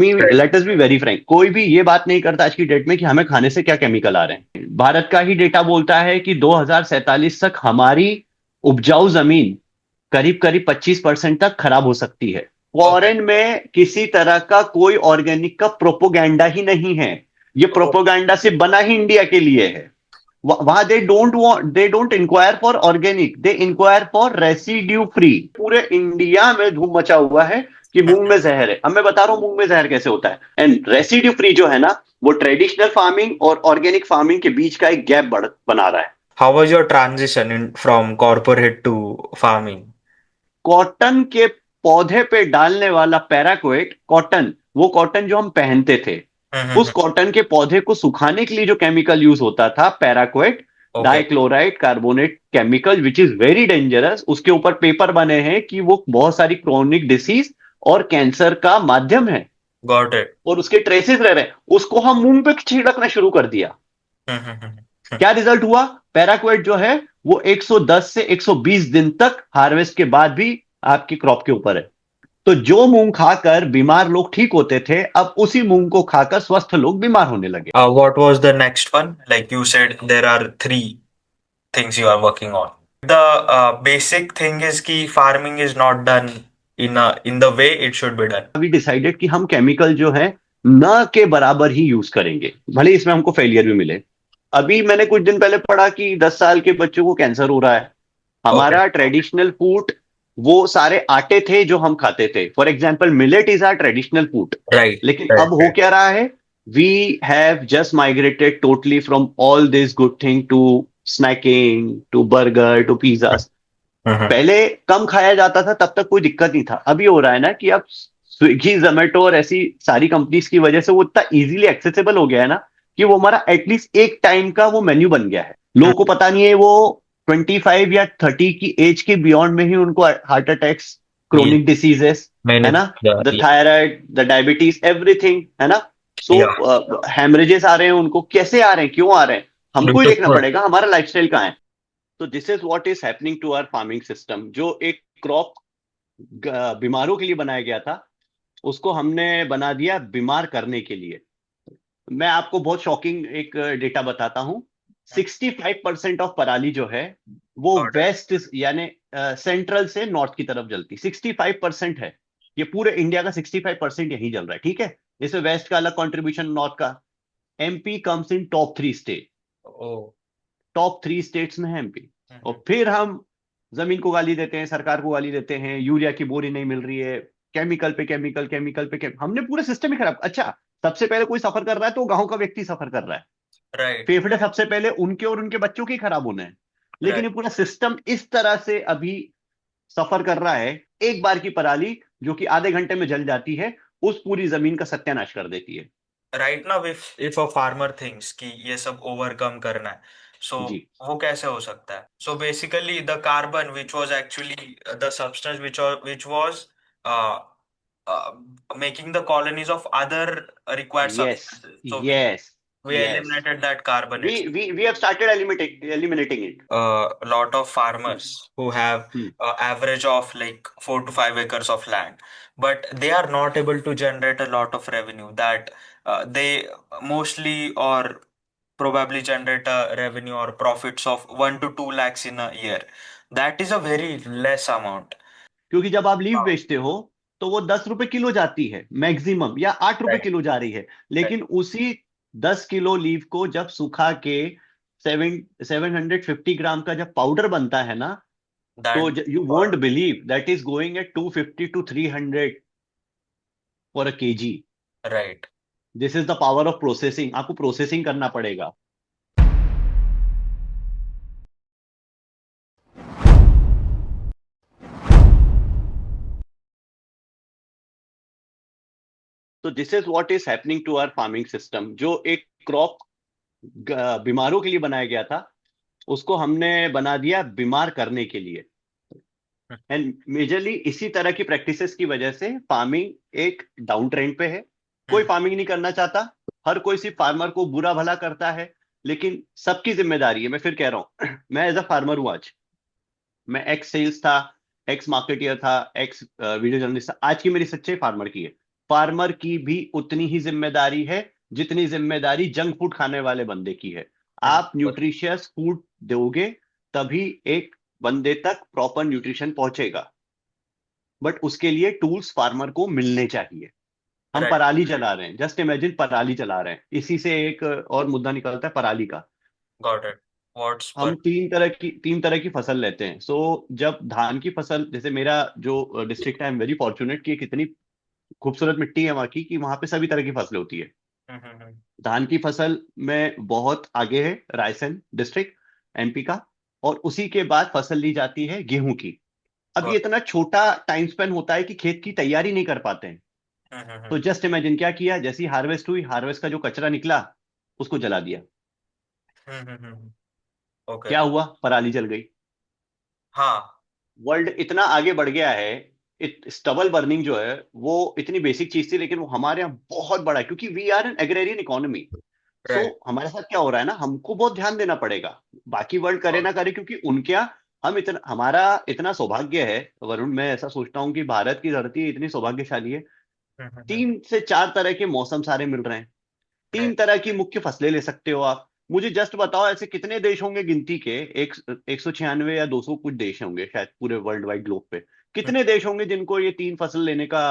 Right. Let us be very Frank, कोई भी ये बात नहीं करता आज की डेट में कि हमें खाने से क्या केमिकल आ रहे हैं। भारत का ही डेटा बोलता है कि 2047 तक हमारी उपजाऊ जमीन करीब करीब 25% तक खराब हो सकती है। Okay. फॉरेन में किसी तरह का कोई ऑर्गेनिक का प्रोपोगंडा ही नहीं है। ये Oh, प्रोपोगंडा सिर्फ बना ही इंडिया के लिए है। वहां they don't enquire for organic, they enquire for residue free. पूरे इंडिया में धूम मचा हुआ है कि मूंग में जहर है। अब मैं बता रहा हूँ मूंग में जहर कैसे होता है। एंड रेसिड्यू फ्री जो है ना, वो ट्रेडिशनल फार्मिंग और ऑर्गेनिक फार्मिंग के बीच का एक गैप बना रहा है। how was your transition from corporate to farming? Cotton के पौधे पे डालने वाला पैराक्वेट कॉटन, वो कॉटन जो हम पहनते थे, उस Mm-hmm. कॉटन के पौधे को सुखाने के लिए जो केमिकल यूज होता था parakeet, Okay. Dichloride carbonate chemical which is very dangerous. उसके ऊपर पेपर बने हैं कि वो बहुत सारी क्रोनिक डिसीज और कैंसर का माध्यम है, Got it. और उसके ट्रेसेस रह रहे हैं। उसको हम मूंग पे छिड़कना शुरू कर दिया। Mm-hmm. क्या रिजल्ट हुआ? पैराक्वेट जो है वो 110 से 120 दिन तक हार्वेस्ट के बाद भी आपकी क्रॉप के ऊपर है। तो जो मूंग खाकर बीमार लोग ठीक होते थे, अब उसी मूंग को खाकर स्वस्थ लोग बीमार होने लगे। What was the next one? Like you said, there are three things you are working on. The basic thing is कि farming is not done in the way it should be done. अभी decided कि हम chemical जो है न के बराबर ही use करेंगे, भले इसमें हमको फेलियर भी मिले। अभी मैंने कुछ दिन पहले पढ़ा कि 10 साल के बच्चों को कैंसर हो रहा है। Okay. हमारा ट्रेडिशनल फूड वो सारे आटे थे जो हम खाते थे। For example millet is our traditional food. Right. लेकिन Right. अब हो क्या रहा है? We have just migrated totally from all this good thing to snacking, to burger, to pizza. Mm-hmm. पहले कम खाया जाता था, तब तक कोई दिक्कत नहीं था। अभी हो रहा है ना कि अब स्विगी जोमेटो और ऐसी सारी कंपनीज की वजह से वो इतना इजीली एक्सेसिबल हो गया है ना, कि वो हमारा एटलीस्ट एक टाइम का वो मेन्यू बन गया है। लोगों को पता नहीं है, वो 25 या 30 की एज के बियॉन्ड में ही उनको heart attacks, Yeah. Chronic diseases, है Many. ना, Yeah. The Yeah. Thyroid, the diabetes, everything, है ना। सो Yeah. हेमरेजेस आ रहे हैं उनको, कैसे आ रहे हैं, क्यों आ रहे हैं, Due हमको ही to देखना food. पड़ेगा, हमारा लाइफस्टाइल कहाँ है। तो this is what is happening to our farming system. जो एक क्रॉप बीमारों के लिए बनाया गया था, उसको हमने बना दिया बीमार करने के लिए। मैं आपको बहुत शॉकिंग एक डेटा बताता हूं। 65% ऑफ पराली जो है वो Got it. वेस्ट यानी सेंट्रल से नॉर्थ की तरफ जलती, 65% है। ये पूरे इंडिया का 65% यही जल रहा है, ठीक है। इसमें वेस्ट का अलग कंट्रीब्यूशन, नॉर्थ का। MP comes in top 3 state, Oh. Top 3 states में है एमपी। Mm-hmm. और फिर हम जमीन को गाली देते हैं, सरकार को गाली देते हैं, यूरिया की बोरी नहीं मिल रही है, केमिकल पे केमिकल, केमिकल पे केमिकल, हमने पूरे सिस्टम ही खराब। अच्छा, सबसे पहले कोई सफर कर रहा है तो गांव का व्यक्ति सफर कर रहा है। Right. फेफड़े सबसे पहले उनके और उनके बच्चों के ही खराब होने हैं। लेकिन Right. ये पूरा सिस्टम इस तरह से अभी सफर कर रहा है। एक बार की पराली जो कि आधे घंटे में जल जाती है, उस पूरी जमीन का सत्यानाश कर देती है। Right now, if a farmer thinks कि ये सब overcome करना है, so जी, वो कैसे हो सकता है? So basically, the carbon which was actually the substance which was uh, uh, making the colonies of other required yes, substances. So yes, we yes, eliminated that carbon we itself. We we have started eliminating it. A lot of farmers who have average of like 4 to 5 acres of land, but they are not able to generate a lot of revenue that they mostly or probably generate a revenue or profits of 1 to 2 lakhs in a year. That is a very less amount. क्योंकि जब आप leave Wow. बेचते हो तो वो 10 रुपए kilo जाती है मैक्सिमम, या 8 रुपए Right, किलो जा रही है। right. लेकिन उसी 10 किलो लीव को जब सुखा के 750 ग्राम का जब पाउडर बनता है ना, तो That you won't believe that is going at 250 to 300 for a KG. right. This is the power of processing. आपको प्रोसेसिंग करना पड़ेगा। तो this is what is happening to our farming system. जो एक क्रॉप बीमारों के लिए बनाया गया था, उसको हमने बना दिया बीमार करने के लिए। एंड मेजरली इसी तरह की प्रैक्टिसेस की वजह से फार्मिंग एक डाउन ट्रेंड पे है। कोई Mhm. फार्मिंग नहीं करना चाहता, हर कोई सिर्फ फार्मर को बुरा भला करता है। लेकिन सबकी जिम्मेदारी है, मैं फिर कह रहा हूं मैं एज अ फार्मर हूं आज। मैं एक्स सेल्स था, एक्स मार्केटियर था, एक्स वीडियो जर्नलिस्ट था। आज की मेरी सच्चाई फार्मर की है। फार्मर की भी उतनी ही जिम्मेदारी है जितनी जिम्मेदारी जंक फूड खाने वाले बंदे की है। आप बिल्कुल। न्यूट्रिशियस फूड दोगे तभी एक बंदे तक प्रॉपर न्यूट्रिशन पहुंचेगा, बट उसके लिए टूल्स फार्मर को मिलने चाहिए। हम राइट। पराली जला रहे हैं, जस्ट इमेजिन पराली जला रहे हैं, इसी से एक और मुद्दा निकलता है पराली का। Got it. व्हाट्स हम पर। तीन तरह की फसल लेते हैं। सो जब धान की फसल, जैसे मेरा जो डिस्ट्रिक्ट है, आई एम वेरी फॉर्चुनेट कि कितनी खूबसूरत मिट्टी है वहाँ की, कि वहाँ पे सभी तरह की फसलें होती है। हम्म। धान की फसल में बहुत आगे है रायसेन डिस्ट्रिक्ट, एमपी का। और उसी के बाद फसल ली जाती है गेहूं की। अब ये गॉट। इतना छोटा टाइम स्पेन होता है कि खेत की तैयारी नहीं कर पाते हैं। तो हम्म। जस्ट इमेजिन क्या किया, जैसी हार्वेस्ट हुई, हार्वेस्ट का जो कचरा निकला उसको जला दिया। ओके। क्या हुआ, पराली जल गई। हाँ। वर्ल्ड इतना आगे बढ़ गया है, स्टबल बर्निंग जो है वो इतनी बेसिक चीज थी, लेकिन वो हमारे यहाँ बहुत बड़ा है, क्योंकि we are an agrarian economy. So right. हमारे साथ क्या हो रहा है ना, हमको बहुत ध्यान देना पड़ेगा। बाकी वर्ल्ड करे ना करे, क्योंकि उनके यहाँ हम इतना, हमारा इतना सौभाग्य है वरुण, मैं ऐसा सोचता हूँ कि भारत की धरती इतनी सौभाग्यशाली है। 3 से 4 तरह के मौसम सारे मिल रहे हैं। तीन राइट। तरह की मुख्य फसलें ले सकते हो आप। मुझे जस्ट बताओ ऐसे कितने देश होंगे गिनती के, 196 या 200 कुछ देश होंगे शायद पूरे वर्ल्ड वाइड ग्लोब पे। कितने देश होंगे जिनको ये 3 फसल लेने का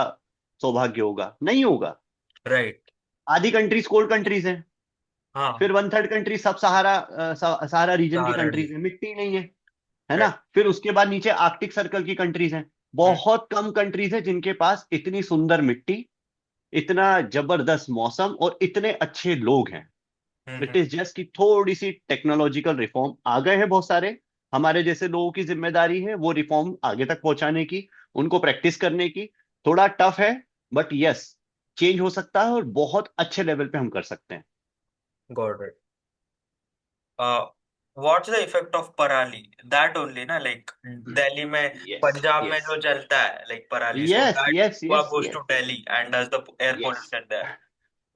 सौभाग्य होगा? नहीं होगा। राइट। आधी कंट्रीज कोल्ड कंट्रीज हैं। हाँ। फिर 1/3 कंट्री सब सहारा, सहारा रीजन की सहारा कंट्रीज डी। है, मिट्टी नहीं है, है ना। राइट। फिर उसके बाद नीचे आर्कटिक सर्कल की कंट्रीज हैं। बहुत कम कंट्रीज है जिनके पास इतनी सुंदर मिट्टी, इतना जबरदस्त मौसम और इतने अच्छे लोग हैं। इट इज जस्ट कि थोड़ी सी टेक्नोलॉजिकल रिफॉर्म आ गए हैं बहुत सारे। हमारे जैसे लोगों की जिम्मेदारी है वो रिफॉर्म आगे तक पहुंचाने की, उनको प्रैक्टिस करने की। थोड़ा टफ है, बट यस, चेंज हो सकता है और बहुत अच्छे लेवल पे हम कर सकते हैं। Got it. What's the effect of पराली, दैट ओनली ना, लाइक दिल्ली में, यस, पंजाब में यस, जो जलता है लाइक पराली, so yes, that yes, yes, गोes yes, to Delhi and does the air yes. Pollution there.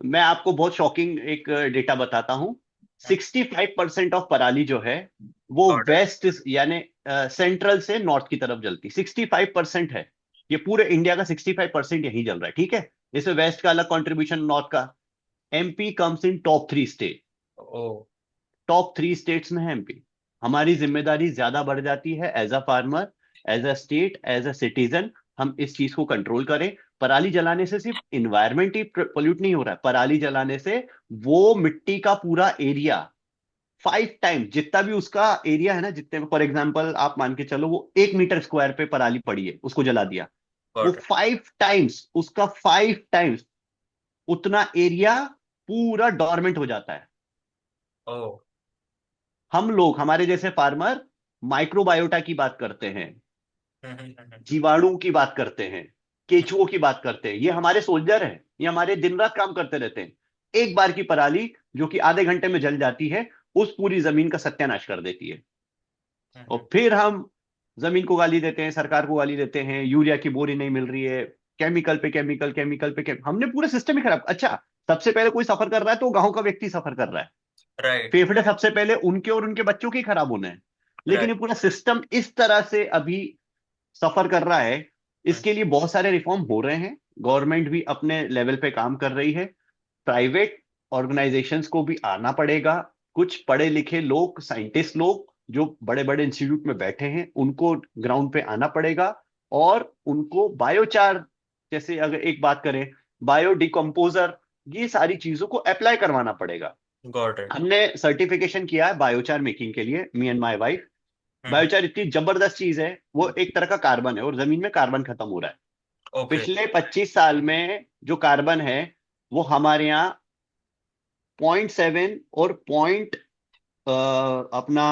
मैं आपको बहुत शॉकिंग एक डेटा बताता हूँ। 65% ऑफ पराली जो है वो गॉट इट। वेस्ट यानी सेंट्रल से नॉर्थ की तरफ जलती, 65% है। ये पूरे इंडिया का 65% यही जल रहा है, ठीक है। इसमें वेस्ट का अलग कंट्रीब्यूशन, नॉर्थ का। MP comes in top 3 state. ओ। टॉप 3 स्टेट्स में है एमपी। हमारी जिम्मेदारी ज्यादा बढ़ जाती है as a farmer, as a state, as a citizen. हम इस चीज को कंट्रोल करें। पराली जलाने से सिर्फ इन्वायरमेंट ही पोल्यूट नहीं हो रहा है, पराली जलाने से वो मिट्टी का पूरा एरिया 5 टाइम जितना भी उसका एरिया है ना, जितने में, फॉर एग्जाम्पल आप मान के चलो वो 1 मीटर स्क्वायर पे पराली पड़ी है, उसको जला दिया, वो गॉट इट। 5 टाइम्स, उसका 5 टाइम्स उतना एरिया पूरा डॉर्मेंट हो जाता है। ओ। हम लोग, हमारे जैसे फार्मर, माइक्रोबायोटा की बात करते हैं, जीवाणु की बात करते हैं, केचुओं की बात करते हैं। ये हमारे सोल्जर हैं, ये हमारे दिन रात काम करते रहते हैं। एक बार की पराली जो कि आधे घंटे में जल जाती है, उस पूरी जमीन का सत्यानाश कर देती है। और फिर हम जमीन को गाली देते हैं, सरकार को गाली देते हैं, यूरिया की बोरी नहीं मिल रही है, केमिकल पे केमिकल, केमिकल पे केमिकल, हमने पूरे सिस्टम ही खराब। अच्छा, सबसे पहले कोई सफर कर रहा है तो गांव का व्यक्ति सफर कर रहा है। राइट। फेफड़े सबसे पहले उनके और उनके बच्चों के ही खराब होने हैं। लेकिन राइट। ये पूरा सिस्टम इस तरह से अभी सफर कर रहा है। इसके लिए बहुत सारे रिफॉर्म हो रहे हैं। गवर्नमेंट भी अपने लेवल पे काम कर रही है। प्राइवेट ऑर्गेनाइजेशंस को भी आना पड़ेगा। कुछ पढ़े लिखे लोग, साइंटिस्ट लोग जो बड़े बड़े इंस्टीट्यूट में बैठे हैं, उनको ग्राउंड पे आना पड़ेगा। और उनको बायोचार, जैसे अगर एक बात करें, बायो डिकम्पोजर, ये सारी चीजों को अप्लाई करवाना पड़ेगा। Got it. हमने सर्टिफिकेशन किया है बायोचार मेकिंग के लिए, me and my wife. Biochar इतनी जबरदस्त चीज है, वो एक तरह का कार्बन है और जमीन में कार्बन खत्म हो रहा है। ओके। पिछले 25 साल में जो कार्बन है वो हमारे यहाँ 0.7 और अपना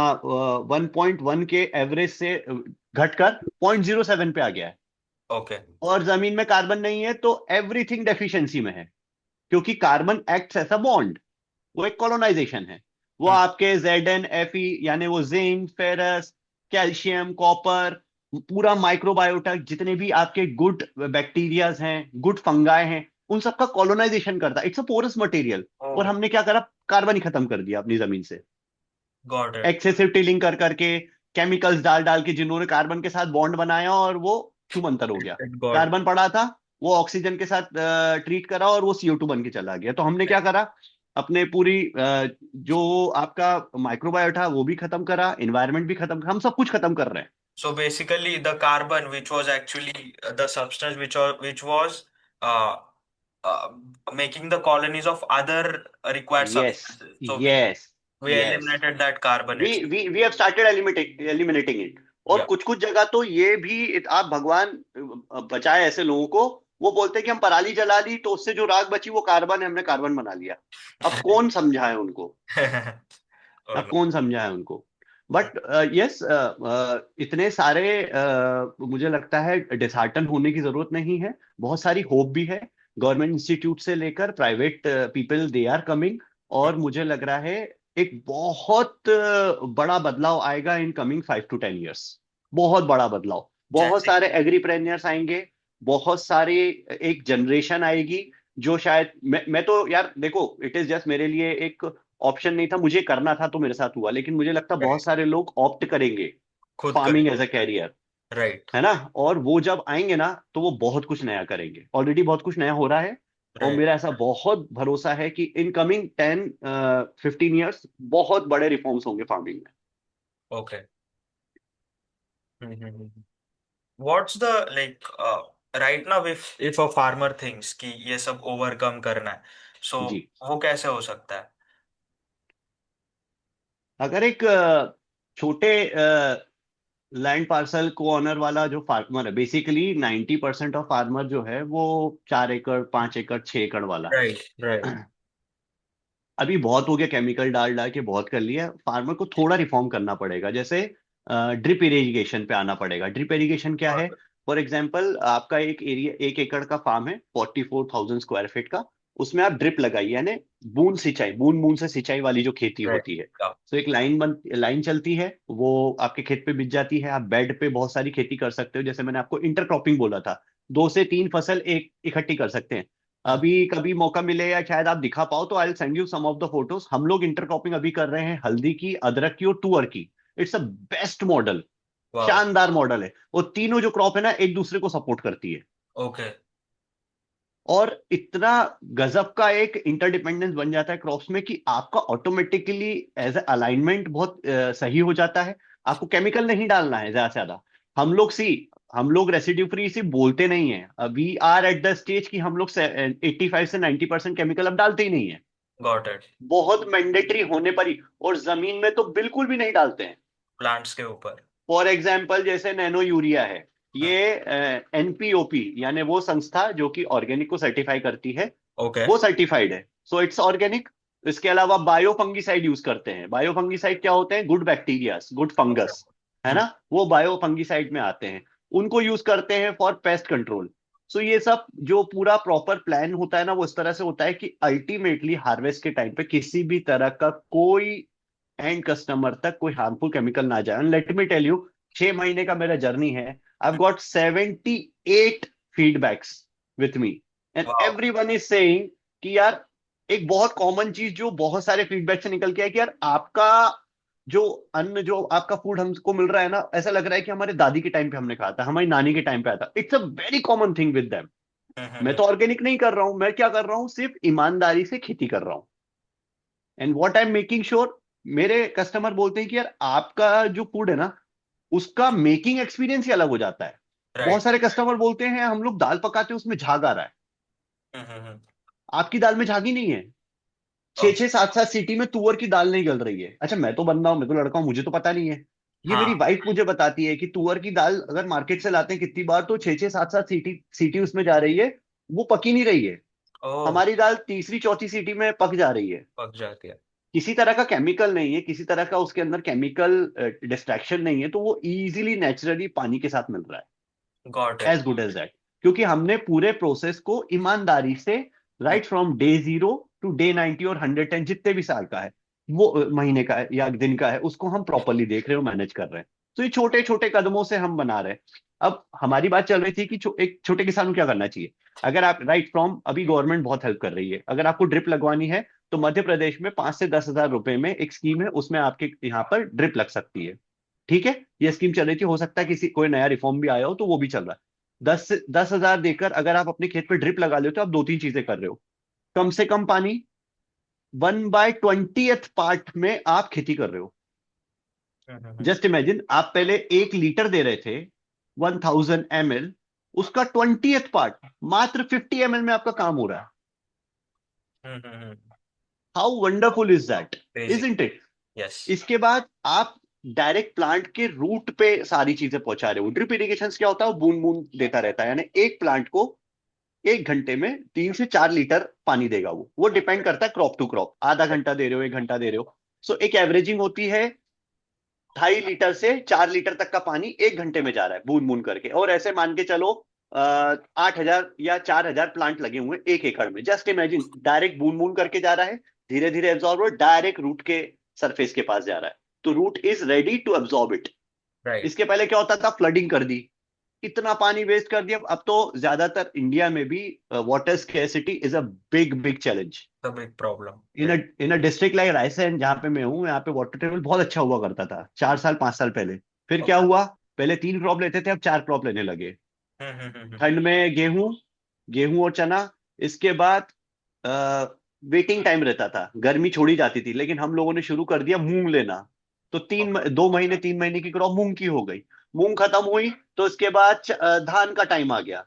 1.1 के एवरेज से घटकर 0.07 पे आ गया है। ओके। और जमीन में कार्बन नहीं है तो एवरीथिंग डेफिशिएंसी में है। क्योंकि carbon act as a bond, वो एक कॉलोनाइजेशन है। वो आपके Zn Fe, यानी वो जिंक, फेरस, कैल्शियम, कॉपर, पूरा माइक्रोबायोटा, जितने भी आपके गुड बैक्टीरियाज हैं, गुड फंगाई हैं, उन सबका कॉलोनाइजेशन करता है। It's a porous material. Oh. और हमने क्या करा, कार्बन ही खत्म कर दिया अपनी जमीन से। Got it. एक्सेसिव टिलिंग कर करके, केमिकल्स डाल डाल के, जिन्होंने कार्बन के साथ बॉन्ड बनाया और वो छूमंतर हो गया। It got. कार्बन पड़ा था, वो ऑक्सीजन के साथ ट्रीट करा और वो CO2 बन के चला गया। तो हमने क्या करा, अपने पूरी जो आपका माइक्रोबायोटा वो भी खत्म करा, इन्वायरमेंट भी खत्म, हम सब कुछ खत्म कर रहे हैं। So basically, the carbon, which was actually the substance which was uh, uh, making the colonies of other required yes, substances. So yes, we yes, eliminated that carbon we itself. We we have started eliminating it. और Yeah. कुछ कुछ जगह तो ये भी आप भगवान बचाए ऐसे लोगों को, वो बोलते हैं कि हम पराली जला ली तो उससे जो राख बची वो कार्बन है, हमने कार्बन बना लिया। अब कौन समझाए उनको, Oh अब no. कौन समझाए उनको। बट यस, इतने सारे मुझे लगता है डिसहार्टन होने की जरूरत नहीं है, बहुत सारी होप भी है। गवर्नमेंट इंस्टीट्यूट से लेकर private people they are coming. और मुझे लग रहा है एक बहुत बड़ा बदलाव आएगा इन कमिंग 5 to 10 years। बहुत बड़ा बदलाव, बहुत जैसे सारे एग्रीप्रेन्योर्स आएंगे, बहुत सारे, एक जनरेशन आएगी जो शायद मैं तो यार देखो, इट इज जस्ट मेरे लिए एक ऑप्शन नहीं था, मुझे करना था तो मेरे साथ हुआ, लेकिन मुझे लगता है बहुत right, सारे लोग ऑप्ट करेंगे खुद फार्मिंग करें। As a career, right. है ना। और वो जब आएंगे ना तो वो बहुत कुछ नया करेंगे, ऑलरेडी बहुत कुछ नया हो रहा है। और राइट। मेरा ऐसा बहुत भरोसा है कि इन कमिंग 10-15 years बहुत बड़े रिफॉर्म्स होंगे फार्मिंग में। Okay. What's the like right now, if a farmer thinks कि ये सब ओवरकम करना है, सो जी, वो कैसे हो सकता है? अगर एक छोटे लैंड पार्सल को ऑनर वाला जो फार्मर है, बेसिकली 90% ऑफ फार्मर जो है वो 4 एकड़, 5 एकड़, 6 एकड़ वाला राइट। राइट। है। अभी बहुत हो गया, केमिकल डाल डाल के बहुत कर लिया, फार्मर को थोड़ा रिफॉर्म करना पड़ेगा। जैसे ड्रिप इरिगेशन पे आना पड़ेगा। ड्रिप इरिगेशन क्या है? फॉर एग्जाम्पल, आपका एक एरिया, 1 एकड़ का फार्म है, 44,000 स्क्वायर फीट का, उसमें आप ड्रिप लगाइए, यानी बूंद सिंचाई, बूंद बूंद से सिंचाई वाली जो खेती राइट। होती है। तो एक लाइन चलती है, वो आपके खेत पे बिछ जाती है, आप बेड पे बहुत सारी खेती कर सकते हो। जैसे मैंने आपको इंटरक्रॉपिंग बोला था, 2 से 3 फसल एक इकट्ठी कर सकते हैं। अभी कभी मौका मिले या शायद आप दिखा पाओ तो I send you some of the photos. हम लोग इंटरक्रॉपिंग अभी कर रहे हैं, हल्दी की, अदरक की और तुअर की। It's a best model, wow. शानदार मॉडल है। वो तीनों जो क्रॉप है ना, एक दूसरे को सपोर्ट करती है। ओके। और इतना गजब का एक इंटरडिपेंडेंस बन जाता है क्रॉप्स में कि आपका ऑटोमेटिकली एज ए अलाइनमेंट बहुत सही हो जाता है। आपको केमिकल नहीं डालना है ज्यादा से ज्यादा। हम लोग सी हम लोग रेसिड्यू फ्री सिर्फ बोलते नहीं है, we are at the stage कि हम लोग 85 से 90% केमिकल अब डालते ही नहीं है। Got it. बहुत मैंडेटरी होने पर ही, और जमीन में तो बिल्कुल भी नहीं डालते हैं। प्लांट्स के ऊपर। फॉर एग्जाम्पल जैसे नैनो यूरिया है, ये NPOP यानी वो संस्था जो कि ऑर्गेनिक को सर्टिफाई करती है, ओके। वो सर्टिफाइड है, सो इट्स ऑर्गेनिक। इसके अलावा बायो फंगिसाइड यूज करते हैं। बायो फंगिसाइड क्या होते हैं? Good bacterias, good okay. Fungus, है ना, वो बायो फंगिसाइड में आते हैं। उनको यूज करते हैं फॉर पेस्ट कंट्रोल। सो ये सब जो पूरा प्रॉपर प्लान होता है ना, वो इस तरह से होता है कि अल्टीमेटली हार्वेस्ट के टाइम पे किसी भी तरह का कोई एंड कस्टमर तक कोई हार्मफुल केमिकल ना जाए। लेट मी टेल यू, 6 महीने का मेरा जर्नी है, I have got 78 feedbacks with me, and wow. Every one is saying कि यार, एक बहुत कॉमन चीज जो बहुत सारे फीडबैक से निकल के है कि यार आपका जो अन्न, जो आपका फूड हमको मिल रहा है ना, ऐसा लग रहा है कि हमारे दादी के टाइम पे हमने खाया था, हमारी नानी के टाइम पे आया था। It's a very common thing with them. मैं तो ऑर्गेनिक नहीं कर रहा हूं, मैं क्या कर रहा हूं, सिर्फ ईमानदारी से खेती कर रहा हूं। And what I am making sure, मेरे कस्टमर बोलते हैं कि यार आपका जो फूड है ना, उसका मेकिंग एक्सपीरियंस ही अलग हो जाता है। बहुत राइट। सारे कस्टमर बोलते हैं हम लोग दाल पकाते हैं उसमें झाग आ रहा है, आपकी दाल में झाग ही नहीं है। 6-6 7-7 सीटी में तुअर की दाल नहीं गल रही है। अच्छा, मैं तो बंदा हूं, मैं तो लड़का हूं, मुझे तो पता नहीं है। ये मेरी हाँ। वाइफ मुझे बताती है कि तुअर की दाल अगर मार्केट से लाते हैं कितनी बार, तो 6-6 7-7 सीटी सीटी उसमें जा रही है, वो पकी नहीं रही है। ओह। हमारी दाल तीसरी चौथी सीटी में पक जा रही है। पक जाती है। किसी तरह का केमिकल नहीं है, किसी तरह का उसके अंदर केमिकल डिस्ट्रैक्शन नहीं है, तो वो इजीली नेचुरली पानी के साथ मिल रहा गॉट है, it. As good as that. क्योंकि हमने पूरे प्रोसेस को ईमानदारी से, right from day 0 to day 90 और 110, जितने भी साल का है, वो महीने का है या दिन का है, उसको हम प्रॉपरली देख रहे हो, मैनेज कर रहे हैं। तो ये छोटे छोटे कदमों से हम बना रहे हैं। अब हमारी बात चल रही थी कि एक छोटे किसान को क्या करना चाहिए। अगर आप, राइट फ्रॉम, अभी गवर्नमेंट बहुत हेल्प कर रही है, अगर आपको ड्रिप लगवानी है तो मध्य प्रदेश में 5 से 10 हजार रुपए में एक स्कीम है, उसमें आपके यहाँ पर ड्रिप लग सकती है। ठीक है, ये स्कीम चल रही थी, हो सकता है किसी कोई नया रिफॉर्म भी आया हो तो वो भी चल रहा है। 10,000 देकर अगर आप अपने खेत पे ड्रिप लगा लेते हो, आप दो तीन चीजें कर रहे हो। कम से कम पानी, 1/20th पार्ट में आप खेती कर रहे हो। हम्म। जस्ट इमेजिन, आप पहले 1 लीटर दे रहे थे, 1000 ml, उसका 20th पार्ट, मात्र 50 ml में आपका काम हो रहा है। Hmm. How wonderful is that, crazy. Isn't it? Yes. इसके बाद आप डायरेक्ट प्लांट के रूट पे सारी चीजें पहुंचा रहे हो। ड्रिप इरिगेशन क्या होता है? वो बूंद बूंद देता रहता है, यानी एक प्लांट को 1 घंटे में 3 से 4 लीटर पानी देगा। वो डिपेंड करता है क्रॉप टू क्रॉप, आधा घंटा दे रहे हो, 1 घंटा दे रहे हो। सो एक एवरेजिंग होती है, 2.5 लीटर से 4 लीटर तक का पानी 1 घंटे में जा रहा है बूंद बूंद करके। और ऐसे मान के चलो 8,000 या 4,000 प्लांट लगे हुए हैं 1 एकड़ में। जस्ट इमेजिन, डायरेक्ट बूंद बूंद करके जा रहा है, धीरे धीरे एब्जॉर्ब हो, डायरेक्ट रूट के सरफेस के पास जा रहा है। तो root is ready to absorb it. Right. इसके पहले क्या होता था? फ्लडिंग कर दी, इतना पानी वेस्ट कर दिया। अब तो ज्यादातर इंडिया में भी water scarcity is a big big challenge. The big problem. In a district like Raisen, जहाँ पे मैं हूँ, यहाँ पे वाटर टेबल बहुत अच्छा हुआ करता था 4 साल 5 साल पहले। फिर क्या ओके। हुआ? पहले 3 क्रॉप लेते थे, अब 4 क्रॉप लेने लगे। ठंड में गेहूं, गेहूं और चना। इसके बाद वेटिंग टाइम रहता था, गर्मी छोड़ी जाती थी, लेकिन हम लोगों ने शुरू कर दिया मूंग लेना। तो 2 महीने 3 महीने की क्रॉप मूंग की हो गई। मूंग खत्म हुई तो इसके बाद धान का टाइम आ गया,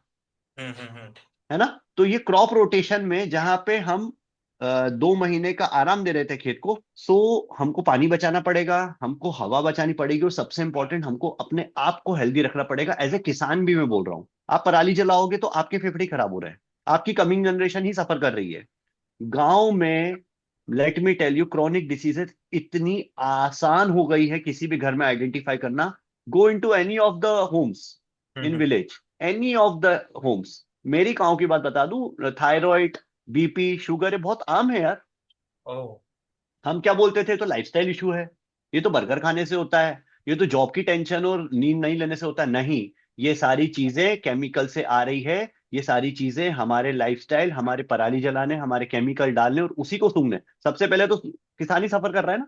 हम्म। है ना? तो ये क्रॉप रोटेशन में जहां पे हम 2 महीने का आराम दे रहे थे खेत को, सो हमको पानी बचाना पड़ेगा, हमको हवा बचानी पड़ेगी, और सबसे इंपॉर्टेंट, हमको अपने आप को हेल्दी रखना पड़ेगा। एज ए किसान भी मैं बोल रहा हूँ, आप पराली जलाओगे तो आपके फेफड़े खराब हो रहे हैं, आपकी कमिंग जनरेशन ही सफर कर रही है। गांव में, let me tell you, chronic diseases इतनी आसान हो गई है किसी भी घर में आइडेंटिफाई करना। Go into any of the homes in hmm. Village, any of the homes. मेरी गांव की बात बता दूं, थायराइड, बीपी, शुगर, ये बहुत आम है यार। ओह। हम क्या बोलते थे? तो लाइफस्टाइल इशू है, ये तो बर्गर खाने से होता है, ये तो जॉब की टेंशन और नींद नहीं लेने से होता है। नहीं, ये सारी चीजें केमिकल से आ रही है। ये सारी चीजें हमारे लाइफस्टाइल, हमारे पराली जलाने, हमारे केमिकल डालने और उसी को सूंघने। सबसे पहले तो किसान ही सफर कर रहा है ना।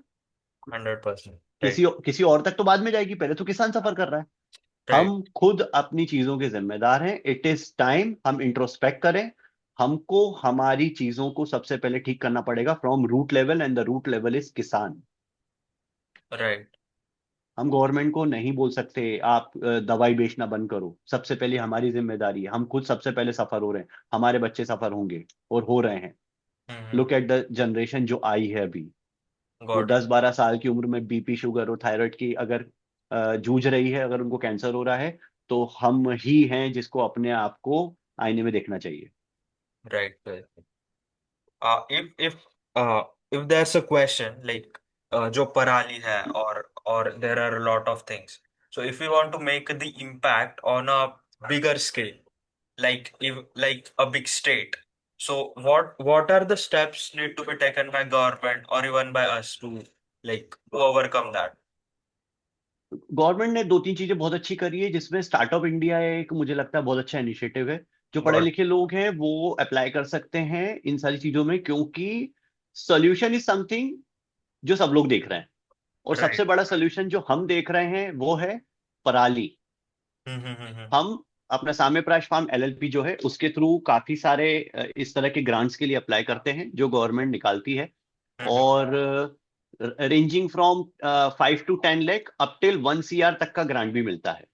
100%। राइट। किसी और तक तो बाद में जाएगी, पहले तो किसान सफर कर रहा है। राइट। हम खुद अपनी चीजों के जिम्मेदार हैं। इट इज टाइम हम इंट्रोस्पेक्ट करें। हमको हमारी चीजों को सबसे पहले ठीक करना पड़ेगा from root level, and the root level is किसान। राइट। हम गवर्नमेंट को नहीं बोल सकते आप दवाई बेचना बंद करो। सबसे पहले हमारी जिम्मेदारी है, हम खुद सबसे पहले सफर हो रहे हैं, हमारे बच्चे सफर होंगे और हो रहे हैं। हम्म। लुक एट द जनरेशन जो आई है अभी, वो गॉट इट। 10-12 साल की उम्र में बीपी, शुगर और थायराइड की अगर जूझ रही है, अगर उनको कैंसर हो रहा है, तो हम ही हैं जिसको अपने आप को आईने में देखना चाहिए। Right. if if there's a question like जो पराली है or there are a lot of things, so if we want to make the impact on a bigger scale, like a big state, so what are the steps need to be taken by government or even by us to overcome that? Government ने दो तीन चीजें बहुत अच्छी करी है, जिसमें startup India एक मुझे लगता है बहुत अच्छा इनिशिएटिव है। जो पढ़े God. लिखे लोग हैं वो अप्लाई कर सकते हैं इन सारी चीजों में, क्योंकि सोल्यूशन इज समथिंग जो सब लोग देख रहे हैं। और Right. सबसे बड़ा सोल्यूशन जो हम देख रहे हैं वो है पराली। हम्म। हम अपना साम्य प्रकाश फार्म एलएलपी जो है, उसके थ्रू काफी सारे इस तरह के ग्रांट्स के लिए अप्लाई करते हैं जो गवर्नमेंट निकालती है। और ranging from 5 to 10 lakh up till 1 CR तक का ग्रांट भी मिलता है।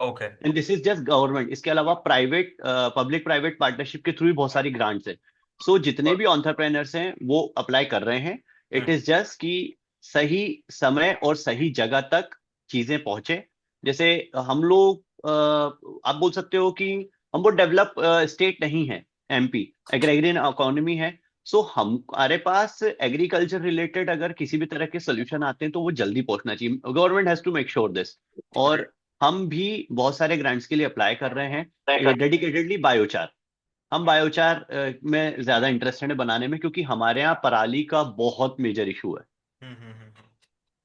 Okay. And this is just government. इसके अलावा प्राइवेट, पब्लिक प्राइवेट पार्टनरशिप के थ्रू भी बहुत सारी ग्रांट्स है। सो जितने भी ऑन्टरप्रेनर्स हैं वो अप्लाई कर रहे हैं। It hmm. इज जस्ट कि सही समय और सही जगह तक चीजें पहुंचे। जैसे हम लोग, आप बोल सकते हो कि हम वो डेवलप स्टेट नहीं है, एमपी एग्रेरियन इकोनॉमी है। सो हमारे पास एग्रीकल्चर रिलेटेड अगर किसी भी तरह के सोल्यूशन आते हैं तो वो जल्दी पहुंचना चाहिए। Government has to make sure this. और हम भी बहुत सारे ग्रांट्स के लिए अप्लाई कर रहे हैं डेडिकेटेडली बायोचार। हम बायोचार में ज्यादा इंटरेस्टेड है बनाने में, क्योंकि हमारे यहाँ पराली का बहुत मेजर इशू है। हम्म।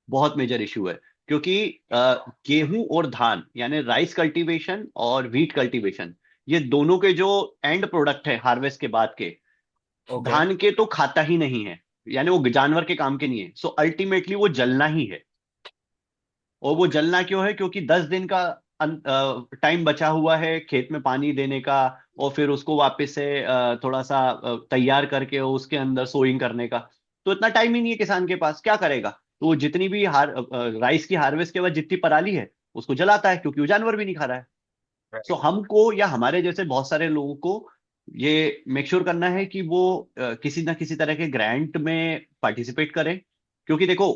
बहुत मेजर इशू है, क्योंकि गेहूं और धान, यानी राइस कल्टीवेशन और व्हीट कल्टीवेशन, ये दोनों के जो एंड प्रोडक्ट है हार्वेस्ट के बाद के, Okay. धान के तो खाता ही नहीं है, यानी वो जानवर के काम के नहीं है। सो अल्टीमेटली वो जलना ही है। और वो जलना क्यों है? क्योंकि 10 दिन का टाइम बचा हुआ है खेत में पानी देने का, और फिर उसको वापस से थोड़ा सा तैयार करके उसके अंदर सोइंग करने का, तो इतना टाइम ही नहीं है किसान के पास, क्या करेगा? तो वो जितनी भी राइस की हार्वेस्ट के बाद जितनी पराली है उसको जलाता है, क्योंकि वो जानवर भी नहीं खा रहा है। सो राइट। हमको या हमारे जैसे बहुत सारे लोगों को ये मेक श्योर करना है कि वो किसी ना किसी तरह के ग्रांट में पार्टिसिपेट करें, क्योंकि देखो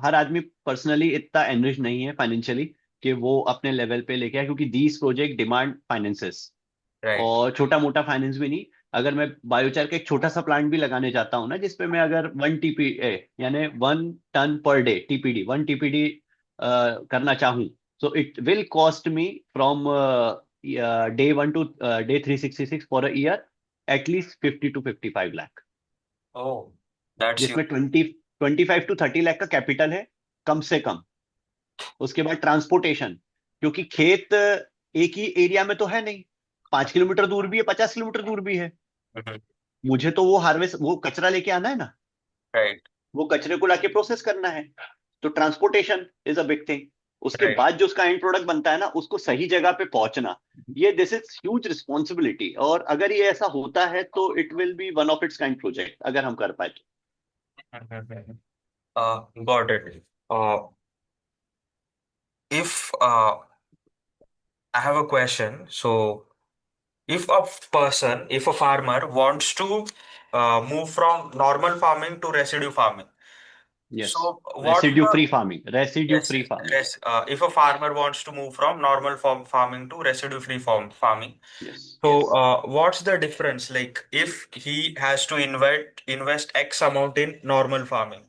हर आदमी पर्सनली इतना एनरिच नहीं है फाइनेंशियली कि वो अपने लेवल पे लेके आए, क्योंकि these project demand finances, right. और छोटा मोटा फाइनेंस भी नहीं। अगर मैं बायोचार का एक छोटा सा प्लांट भी लगाने चाहता हूँ ना, जिसपे मैं अगर 1 TPA यानी 1 ton per day TPD 1 TPD करना चाहूँ, so it will cost me from day 1 to day 366 for a year, at least 50 to 55 lakh, oh, that's you. जिसमें 25 to 30 लाख का कैपिटल है कम से कम। उसके बाद ट्रांसपोर्टेशन, क्योंकि खेत एक ही एरिया में तो है नहीं, 5 किलोमीटर दूर भी है, 50 किलोमीटर दूर भी है। मुझे तो वो हार्वेस्ट वो कचरा लेके आना है ना, राइट। वो कचरे को लाके प्रोसेस करना है, तो transportation is a big thing. उसके राइट। बाद जो उसका एंड प्रोडक्ट बनता है ना, उसको सही जगह पे पहुंचना, ये दिस इज ह्यूज रिस्पॉन्सिबिलिटी, और अगर ये ऐसा होता है तो it will be one of its kind project, अगर हम कर पाए तो। Got it. If I have a question, so if a farmer wants to move from normal farming to residue farming, yes, so what's residue the free farming, residue yes, free farming. if a farmer wants to move from normal farming to residue free farming, yes, so yes. what's the difference? Like if he has to invest X amount in normal farming,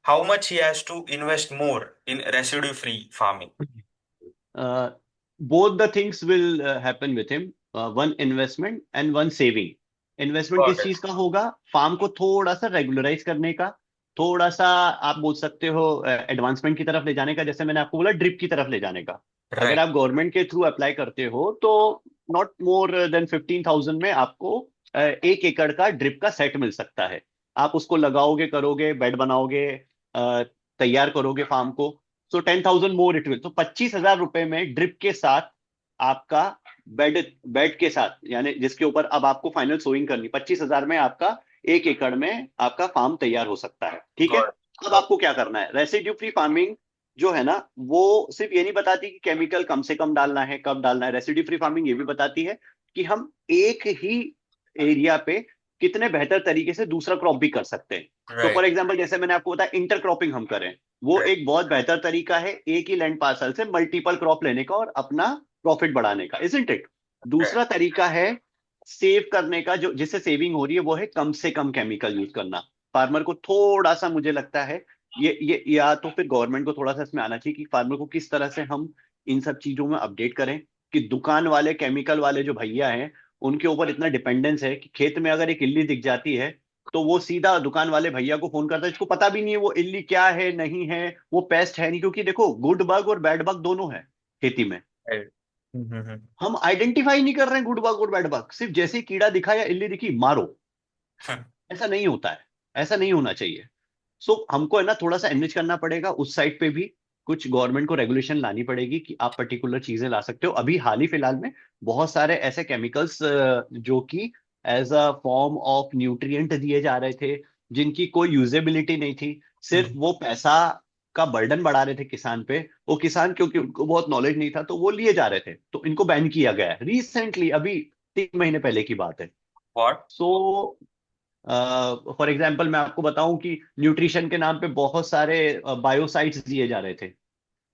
how much he has to invest more in residue free farming? Both the things will happen with him, one investment and one saving. Investment Got किस it. चीज का होगा? Farm को थोड़ा सा regularise करने का, थोड़ा सा आप बोल सकते हो एडवांसमेंट की तरफ ले जाने का, जैसे मैंने आपको बोला ड्रिप की तरफ ले जाने का। अगर Right. आप गवर्नमेंट के थ्रू अप्लाई करते हो तो नॉट मोर देन 15,000 में आपको 1 एकड़ का ड्रिप का सेट मिल सकता है। आप उसको लगाओगे, करोगे, बेड बनाओगे, अ, तैयार करोगे फार्म को, सो 10,000 मोर इट विल, तो 25,000 रुपए में ड्रिप के साथ आपका बेड बेड के साथ, यानी जिसके ऊपर अब आपको फाइनल सोइंग करनी, 25,000 में आपका 1 एकड़ में आपका फार्म तैयार हो सकता है। ठीक है। Got अब it. आपको क्या करना है? रेसिड्यू फ्री फार्मिंग जो है ना, वो सिर्फ ये नहीं बताती कि केमिकल कम से कम डालना है, कब डालना है। रेसिड्यू फ्री फार्मिंग ये भी बताती है कि हम एक ही एरिया पे कितने बेहतर तरीके से दूसरा क्रॉप भी कर सकते हैं। तो Right. फॉर एग्जाम्पल, जैसे मैंने आपको बताया इंटर क्रॉपिंग हम करें, वो Right. एक बहुत बेहतर तरीका है एक ही लैंड पार्सल से मल्टीपल क्रॉप लेने का और अपना प्रॉफिट बढ़ाने का, इजंट इट? Right. दूसरा तरीका है सेव करने का, जो जिससे सेविंग हो रही है वो है कम से कम केमिकल यूज करना। फार्मर को थोड़ा सा, मुझे लगता है ये या तो फिर गवर्नमेंट को थोड़ा सा इसमें आना चाहिए कि फार्मर को किस तरह से हम इन सब चीजों में अपडेट करें, कि दुकान वाले केमिकल वाले जो भैया हैं उनके ऊपर इतना डिपेंडेंस है कि खेत में अगर एक इल्ली दिख जाती है तो वो सीधा दुकान वाले भैया को फोन करता है, जिसको पता भी नहीं है वो इल्ली क्या है नहीं है, वो पेस्ट है नहीं, क्योंकि देखो गुड बग और बैड बग दोनों है खेती में। Right. Mm-hmm. हम आइडेंटिफाई नहीं कर रहे हैं गुड बग और बैड बग, सिर्फ जैसे ही कीड़ा दिखा या इल्ली दिखी मारो। ऐसा नहीं होता है, ऐसा नहीं होना चाहिए। सो हमको है ना थोड़ा सा एनरिच करना पड़ेगा उस साइड पे भी, कुछ गवर्नमेंट को रेगुलेशन लानी पड़ेगी कि आप पर्टिकुलर चीजें ला सकते हो। अभी हाल ही फिलहाल में बहुत सारे ऐसे केमिकल्स जो कि as a form of nutrient दिए जा रहे थे, जिनकी कोई यूजेबिलिटी नहीं थी, सिर्फ वो पैसा का बर्डन बढ़ा रहे थे किसान पे। वो किसान, क्योंकि उनको बहुत नॉलेज नहीं था तो वो लिए जा रहे थे, तो इनको बैन किया गया है रिसेंटली, अभी 3 महीने पहले की बात है। What? सो फॉर एग्जाम्पल मैं आपको बताऊं कि न्यूट्रिशन के नाम पे बहुत सारे बायोसाइट्स दिए जा रहे थे,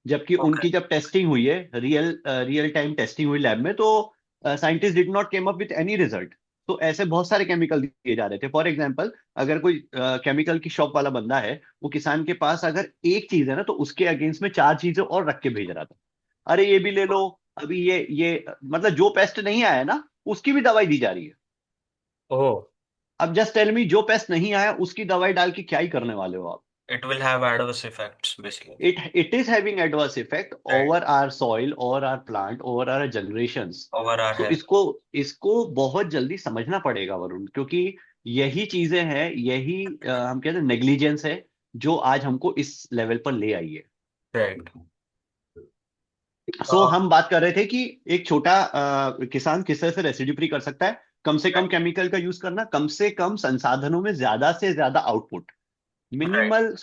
जबकि Okay. उनकी जब टेस्टिंग हुई है, रियल रियल टाइम टेस्टिंग हुई लैब में, तो scientist did not came up with any result. तो ऐसे बहुत सारे केमिकल दिए जा रहे थे। फॉर एग्जाम्पल, अगर कोई केमिकल की शॉप वाला बंदा है, वो किसान के पास अगर एक चीज है ना, तो उसके अगेंस्ट में 4 चीजें और रख के भेज रहा था। अरे ये भी ले लो, अभी ये मतलब जो पेस्ट नहीं आया ना, उसकी भी दवाई दी जा रही है। Oh, अब जस्ट टेल मी, जो पेस्ट नहीं आया उसकी दवाई डाल के क्या ही करने वाले हो आप? it will have adverse effects basically. it is having adverse effect Right. over our soil, over our plant, over our generations. Over our so health. इसको इसको बहुत जल्दी समझना पड़ेगा वरुण, क्योंकि यही चीजें हैं, यही हम कहते हैं नेग्लिजेंस है, जो आज हमको इस लेवल पर ले आई है। Right. सो हम बात कर रहे थे कि एक छोटा किसान किस तरह से रेसिड्यू फ्री कर सकता है। कम से कम केमिकल का यूज करना, कम से कम संसाधनों में ज्यादा से ज्यादा output, right. Minimal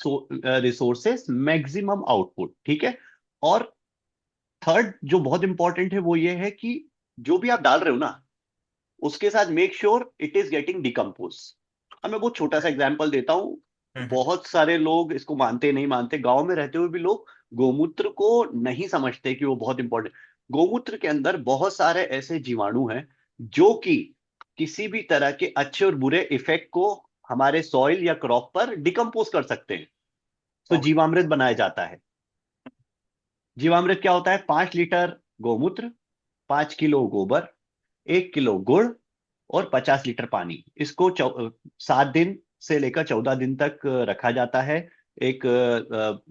resources maximum output, ठीक है। और थर्ड जो बहुत इंपॉर्टेंट है वो ये है कि जो भी आप डाल रहे हो ना, उसके साथ make sure it is getting decompose. अब मैं बहुत छोटा सा एग्जांपल देता हूँ। हम्म। बहुत सारे लोग इसको मानते नहीं मानते, गांव में रहते हुए भी लोग गोमूत्र को नहीं समझते कि वो बहुत इंपॉर्टेंट। गोमूत्र के अंदर बहुत सारे ऐसे जीवाणु हैं जो कि किसी भी तरह के अच्छे और बुरे इफेक्ट को हमारे सॉइल या क्रॉप पर डिकम्पोज कर सकते हैं। तो ओके। जीवामृत बनाया जाता है। जीवामृत क्या होता है? 5 लीटर गोमूत्र, 5 किलो गोबर, 1 किलो गुड़ और 50 लीटर पानी। इसको 7 दिन से लेकर 14 दिन तक रखा जाता है। एक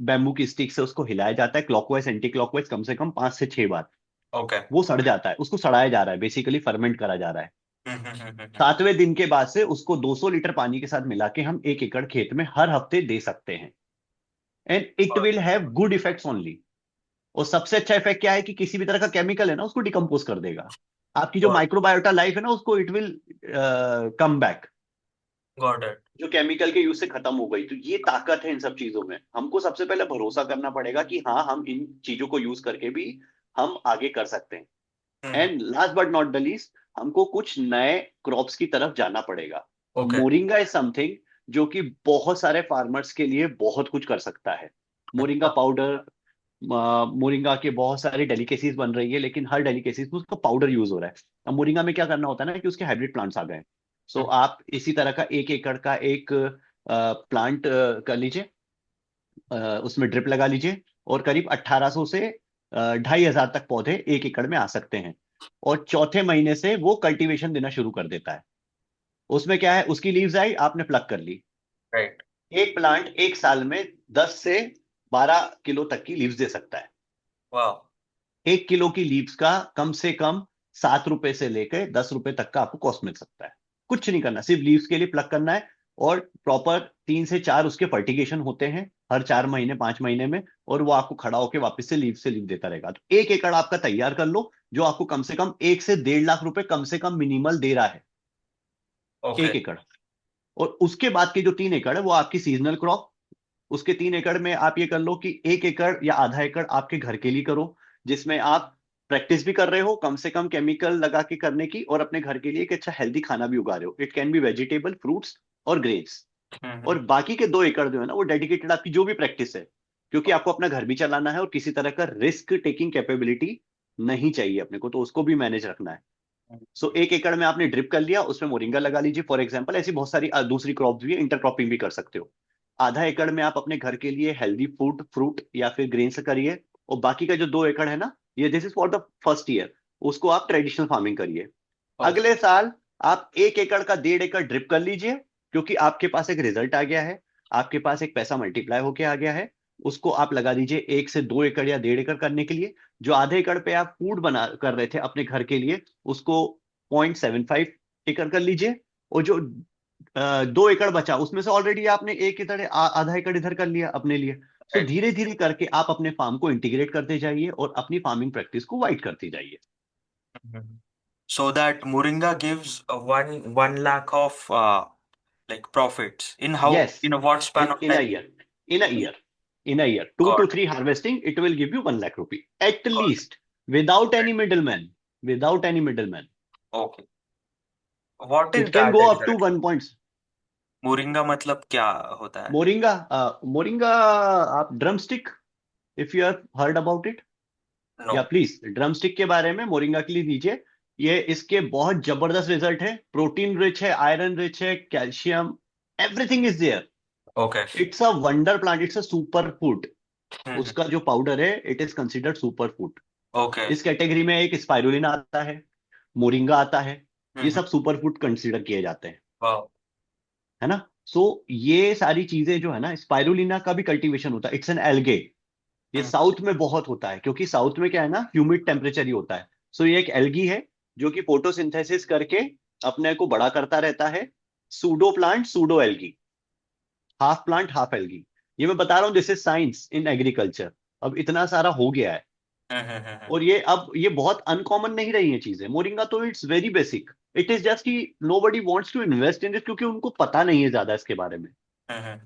बैम्बू की स्टिक से उसको हिलाया जाता है क्लॉकवाइज एंटी क्लॉकवाइज, कम से कम 5 से 6 बार। ओके। वो सड़ जाता है, उसको सड़ाया जा रहा है, बेसिकली फर्मेंट करा जा रहा है। हम्म। 7वें दिन के बाद से उसको 200 लीटर पानी के साथ मिला के हम 1 एकड़ खेत में हर हफ्ते दे सकते हैं। And it will have good effects only. और सबसे अच्छा इफेक्ट क्या है कि किसी भी तरह का केमिकल है ना उसको डिकम्पोज कर देगा। आपकी जो गॉट माइक्रोबायोटा लाइफ है ना उसको it will come back, got it. जो केमिकल के यूज से खत्म हो गई। तो ये ताकत है इन सब चीजों में। हमको सबसे पहले भरोसा करना पड़ेगा कि हाँ, हम इन चीजों को यूज करके भी हम आगे कर सकते हैं। Hmm. And last but not the least, हमको कुछ नए क्रॉप्स की तरफ जाना पड़ेगा। ओके। मोरिंगा इज समथिंग जो कि बहुत सारे फार्मर्स के लिए बहुत कुछ कर सकता है। मोरिंगा पाउडर, मोरिंगा के बहुत सारी डेलिकेसीज बन रही है, लेकिन हर डेलिकेसीज में उसका पाउडर यूज हो रहा है। अब मोरिंगा में क्या करना होता है ना कि उसके हाइब्रिड प्लांट्स आ गए। सो आप इसी तरह का 1 एकड़ का एक प्लांट कर लीजिए, उसमें ड्रिप लगा लीजिए, और करीब 1800 से 2500 तक पौधे 1 एकड़ में आ सकते हैं। और चौथे महीने से वो कल्टीवेशन देना शुरू कर देता है। उसमें क्या है, उसकी लीव्स आई, आपने प्लग कर ली। राइट। एक प्लांट एक साल में 10 से 12 किलो तक की लीव्स दे सकता है। वाह। 1 किलो की लीव्स का कम से कम 7 रुपए से लेकर 10 रुपए तक का आपको कॉस्ट मिल सकता है। कुछ नहीं करना, सिर्फ लीव्स के लिए प्लग करना है। और प्रॉपर 3 से 4 उसके फर्टिगेशन होते हैं हर 4 महीने 5 महीने में, और वो आपको खड़ा होकर वापस से लीव देता रहेगा। तो 1 एकड़ आपका तैयार कर लो, जो आपको कम से कम 1 से 1.5 लाख रुपए कम से कम मिनिमल दे रहा है। ओके। 1 एकड़। और उसके बाद के जो 3 एकड़ है वो आपकी सीजनल क्रॉप। उसके 3 एकड़ में आप ये कर लो कि 1 एकड़ या आधा एकड़ आपके घर के लिए करो, जिसमें आप प्रैक्टिस भी कर रहे हो कम से कम केमिकल लगा के करने की, और अपने घर के लिए एक अच्छा हेल्दी खाना भी उगा रहे हो। It can be vegetable, fruits और ग्रेन्स। और हम्म। बाकी के 2 एकड़ जो है ना वो डेडिकेटेड आपकी जो भी प्रैक्टिस है, क्योंकि आपको अपना घर भी चलाना है और किसी तरह का रिस्क टेकिंग कैपेबिलिटी नहीं चाहिए अपने को, तो उसको भी मैनेज रखना है। सो 1 एकड़ में आपने ड्रिप कर लिया, उसमें मोरिंगा लगा लीजिए फॉर एग्जाम्पल। ऐसी बहुत सारी दूसरी क्रॉप्स भी है, इंटरक्रॉपिंग भी कर सकते हो। आधा एकड़ में आप अपने घर के लिए हेल्दी फूड, फ्रूट या फिर ग्रेन्स करिए। और बाकी का जो 2 एकड़ है ना, ये this is for the first year, उसको आप ट्रेडिशनल फार्मिंग करिए। ओके। अगले साल आप 1 एकड़ का 1.5 एकड़ ड्रिप कर लीजिए, क्योंकि आपके पास एक रिजल्ट आ गया है, आपके पास एक पैसा मल्टीप्लाई होके आ गया है। उसको आप लगा दीजिए 1 से 2 एकड़ या 1.5 एकड़ करने के लिए। जो आधे एकड़ पे आप फूड बना कर रहे थे अपने घर के लिए, उसको 0.75 एकड़ कर लीजिए। और जो 2 एकड़ बचा उसमें से ऑलरेडी आपने एक इधर आधा एकड़ इधर कर लिया अपने लिए। सो राइट। धीरे धीरे करके आप अपने फार्म को इंटीग्रेट करते जाइए और अपनी फार्मिंग प्रैक्टिस को वाइड करते जाइए। So that Moringa gives one lakh of like profits in how Yes, in a what span of in a time? year, in a year, in a year, two to Got three harvesting, it will give you 1 lakh rupee at got least, without any middleman, without any middleman. okay. What is It can that go up to exactly? 1 points. Moringa मतलब क्या होता है? Moringa, moringa, आप drum stick, if you have heard about it, या No. Please drum stick के बारे में moringa के लिए दीजिए। ये इसके बहुत जबरदस्त रिजल्ट है, प्रोटीन रिच है, आयरन रिच है, calcium, everything is there. Okay. It's a wonder plant, it's a super food. Hmm. उसका जो पाउडर है it is considered super food. Okay. इस कैटेगरी में एक स्पाइरुलिना आता है, मोरिंगा आता है। ये हम्म। सब सुपर फूड कंसिडर किए जाते हैं, Wow. है ना। सो ये सारी चीजें जो है ना, स्पाइरुलिना का भी कल्टीवेशन होता है, इट्स एन एल्गे। ये हम्म। साउथ में बहुत होता है, क्योंकि साउथ में क्या है ना, ह्यूमिड टेम्परेचर ही होता है। सो ये एक एल्गी है जो कि फोटोसिंथेसिस करके अपने को बड़ा करता रहता है। Pseudo plant, pseudo algae, half plant half algae. ये मैं बता रहा हूँ, this is science in agriculture. अब इतना सारा हो गया है, हम्म। और ये बहुत अनकॉमन नहीं रही हैं चीजें। मोरिंगा तो it's very basic. It is just कि nobody wants to invest in this, क्योंकि उनको पता नहीं है ज्यादा इसके बारे में। हम्म।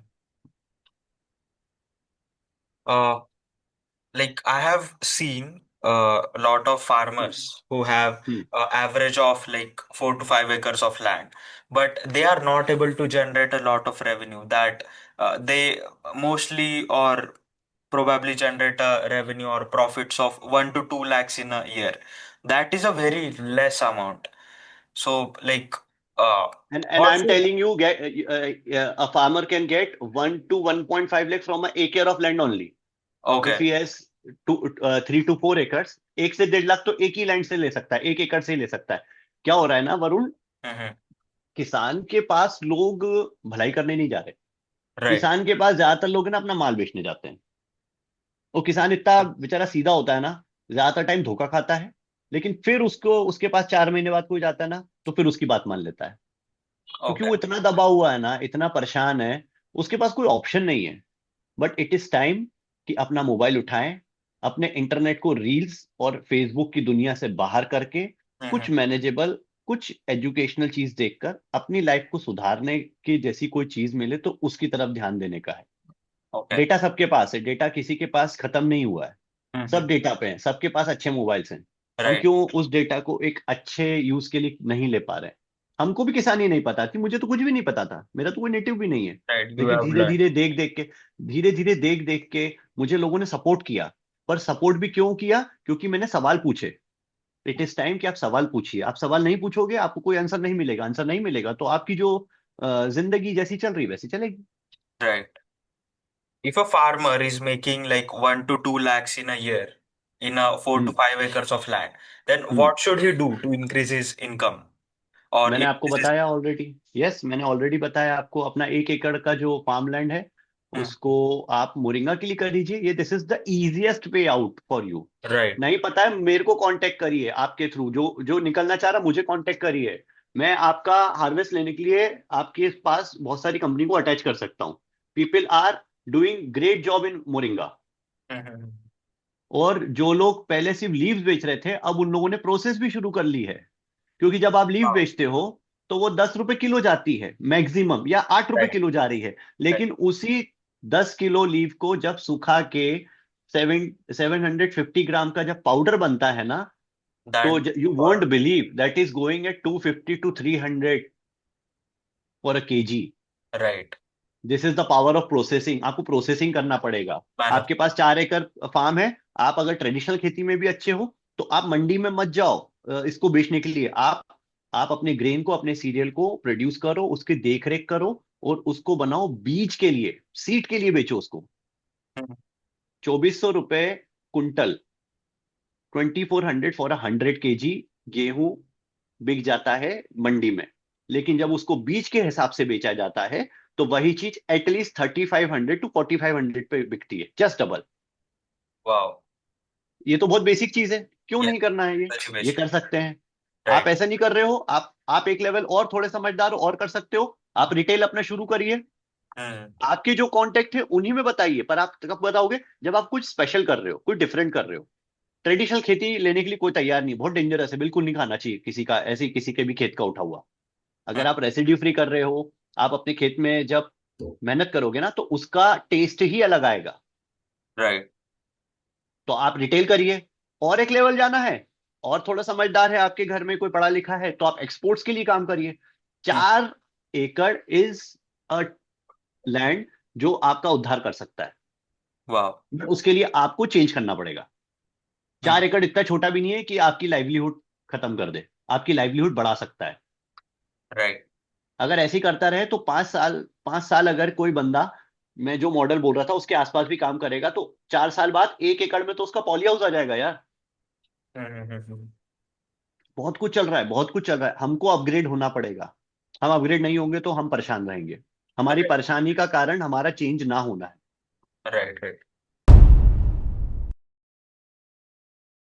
Like I have seen a lot of farmers who have hmm average of like 4 to 5 acres of land, but they are not able to generate a lot of revenue. That they mostly or probably generate a revenue or profits of 1 to 2 lakhs in a year. That is a very less amount. So like, uh, and what I'm should telling you, a farmer can get 1 to 1.5 lakh from an acre of land only. If okay? he has 3 to 4 acres, 1 से 1.5 लाख तो एक ही land से ले सकता है, एक एकड़ से ही ले सकता है। क्या हो रहा है ना वरुण, Mm-hmm. किसान के पास लोग भलाई करने नहीं जा रहे। Right. किसान के पास ज्यादातर लोग ना अपना माल बेचने जाते हैं। वो किसान इतना बेचारा सीधा होता है ना, ज्यादातर टाइम धोखा खाता है। लेकिन फिर उसको उसके पास 4 महीने बाद कोई जाता है ना, तो फिर उसकी बात मान लेता है। क्योंकि Okay. वो इतना दबा हुआ है ना, इतना परेशान है, उसके पास कोई ऑप्शन नहीं है। बट इट इज टाइम कि अपना मोबाइल उठाएं, अपने इंटरनेट को रील्स और फेसबुक की दुनिया से बाहर करके Mm-hmm. कुछ मैनेजेबल, कुछ एजुकेशनल चीज देखकर अपनी लाइफ को सुधारने की जैसी कोई चीज मिले तो उसकी तरफ ध्यान देने का है। Okay. डेटा सबके पास है, डेटा किसी के पास खत्म नहीं हुआ है। Mm-hmm. सब डेटा पे है, सबके पास अच्छे मोबाइल्स हैं। हम Right. क्यों उस डेटा को एक अच्छे यूज के लिए नहीं ले पा रहे? हमको भी किसानी नहीं पता थी, मुझे तो कुछ भी नहीं पता था, मेरा तो कोई नेटिव भी नहीं है। Right. You लेकिन have धीरे learned. धीरे देख देख के मुझे लोगों ने सपोर्ट किया। पर सपोर्ट भी क्यों किया? क्योंकि मैंने सवाल पूछे। इट इज टाइम कि आप सवाल पूछिए। आप सवाल नहीं पूछोगे, आपको कोई आंसर नहीं मिलेगा। आंसर नहीं मिलेगा तो आपकी जो जिंदगी जैसी चल रही वैसी चलेगी। Right. If a farmer is making like 1 to 2 lakhs in a year in a four to hmm five acres of land, then hmm what should he do to increase his income or मैंने आपको increase his? बताया already. Yes, मैंने already बताया आपको। अपना 1 एकड़ का जो फार्म लैंड है, Hmm. उसको आप मोरिंगा के लिए कर दीजिए। ये this is the easiest way out for you. Right. नहीं पता है, मेरे को कांटेक्ट करिए आपके थ्रू। जो जो निकलना चाह रहा मुझे कांटेक्ट करिए। मैं आपका हार्वेस्ट लेने के लिए आपके पास बहुत सारी कंपनी को अटैच कर सकता हूँ। People are doing great job in moringa. Mhm. और जो लोग पहले सिर्फ लीव्स बेच रहे थे, अब उन लोगों ने प्रोसेस भी शुरू कर ली है। क्योंकि जब आप लीव Wow. बेचते हो तो वो 10 रुपए किलो जाती है मैक्सिमम, या 8 रुपए Right. किलो जा रही है। Right. लेकिन उसी 10 किलो लीव को जब सुखा के 750 ग्राम का जब पाउडर बनता है ना, तो That. You won't believe that is going at 250 to 300 for a KG. Right. This is the power of processing. आपको प्रोसेसिंग करना पड़ेगा। Manuf. आपके पास 4 एकड़ फार्म है, आप अगर ट्रेडिशनल खेती में भी अच्छे हो तो आप मंडी में मत जाओ इसको बेचने के लिए। आप अपने ग्रेन को, अपने सीरियल को प्रोड्यूस करो, उसकी देख रेख करो, और उसको बनाओ बीज के लिए, सीड के लिए बेचो उसको। Mhm. 2400 रुपए कुंटल, 2400 फॉर 100 केजी गेहूं बिक जाता है मंडी में। लेकिन जब उसको बीज के हिसाब से बेचा जाता है तो वही चीज एटलीस्ट 3500 to 4500 पे बिकती है, जस्ट डबल। Wow. ये तो बहुत बेसिक चीज है, क्यों Yeah. नहीं करना है Very ये basic. कर सकते हैं। आप Right. ऐसा नहीं कर रहे हो, आप एक लेवल और थोड़े समझदार हो और कर सकते हो। आप रिटेल अपना शुरू करिए। Hmm. आपके जो कांटेक्ट है उन्हीं में बताइए, पर आप कब बताओगे? जब आप कुछ स्पेशल कर रहे हो, कुछ डिफरेंट कर रहे हो। ट्रेडिशनल खेती लेने के लिए कोई तैयार नहीं, बहुत डेंजरस है, बिल्कुल नहीं खाना चाहिए किसी का, ऐसे किसी के भी खेत का उठा हुआ। Hmm. अगर आप रेसिड्यू फ्री कर रहे हो, आप अपने खेत में जब मेहनत करोगे ना, तो उसका टेस्ट ही अलग आएगा। Right. तो आप रिटेल करिए। और एक लेवल जाना है, और थोड़ा समझदार है आपके घर में कोई पढ़ा लिखा है, तो आप एक्सपोर्ट्स के लिए काम करिए। Hmm. 4 एकड़ इज अ लैंड जो आपका उद्धार कर सकता है। Wow. बट उसके लिए आपको चेंज करना पड़ेगा। Hmm. 4 एकड़ इतना छोटा भी नहीं है कि आपकी लाइवलीहुड खत्म कर दे, आपकी लाइवलीहुड बढ़ा सकता है। Right. अगर ऐसे ही करता रहे तो 5 साल अगर कोई बंदा, मैं जो मॉडल बोल रहा था उसके आसपास भी काम करेगा, तो 4 साल बाद 1 एकड़ में तो उसका पॉली हाउस आ जाएगा यार। Hmm. बहुत कुछ चल रहा है, बहुत कुछ चल रहा है। हमको अपग्रेड होना पड़ेगा। हम अपग्रेड नहीं होंगे तो हम परेशान रहेंगे। हमारी Right. परेशानी का कारण हमारा चेंज ना होना है। Right. Right.